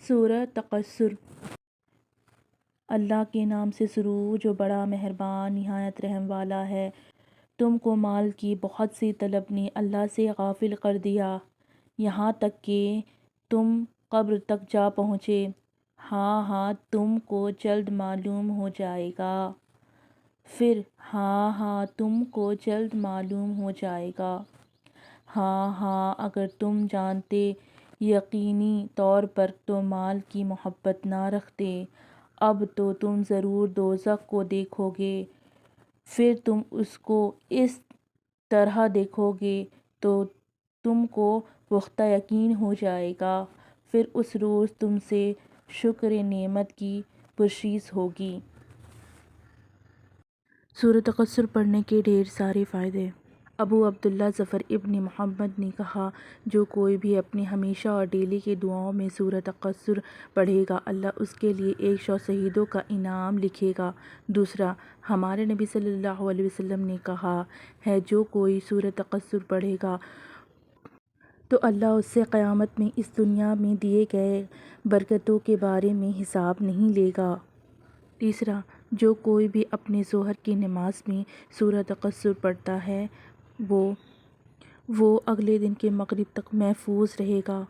سورہ تکاثر۔ اللہ کے نام سے شروع جو بڑا مہربان نہایت رحم والا ہے۔ تم کو مال کی بہت سی طلب نے اللہ سے غافل کر دیا یہاں تک کہ تم قبر تک جا پہنچے۔ ہاں ہاں تم کو جلد معلوم ہو جائے گا۔ پھر ہاں ہاں تم کو جلد معلوم ہو جائے گا۔ ہاں ہاں اگر تم جانتے یقینی طور پر تو مال کی محبت نہ رکھتے۔ اب تو تم ضرور دوزخ کو دیکھو گے۔ پھر تم اس کو اس طرح دیکھو گے تو تم کو پختہ یقین ہو جائے گا۔ پھر اس روز تم سے شکر نعمت کی پرسش ہوگی۔ سورہ تکاثر پڑھنے کے ڈھیر سارے فائدے۔ ابو عبداللہ ظفر ابن محمد نے کہا، جو کوئی بھی اپنی ہمیشہ اور ڈیلی کی دعاؤں میں سورہ تکاثر پڑھے گا، اللہ اس کے لیے 100 شہیدوں کا انعام لکھے گا۔ دوسرا، ہمارے نبی صلی اللہ علیہ وسلم نے کہا ہے، جو کوئی سورہ تکاثر پڑھے گا تو اللہ اس سے قیامت میں اس دنیا میں دیے گئے برکتوں کے بارے میں حساب نہیں لے گا۔ تیسرا، جو کوئی بھی اپنے ظہر کی نماز میں سورہ تکاثر پڑھتا ہے وہ اگلے دن کے مغرب تک محفوظ رہے گا۔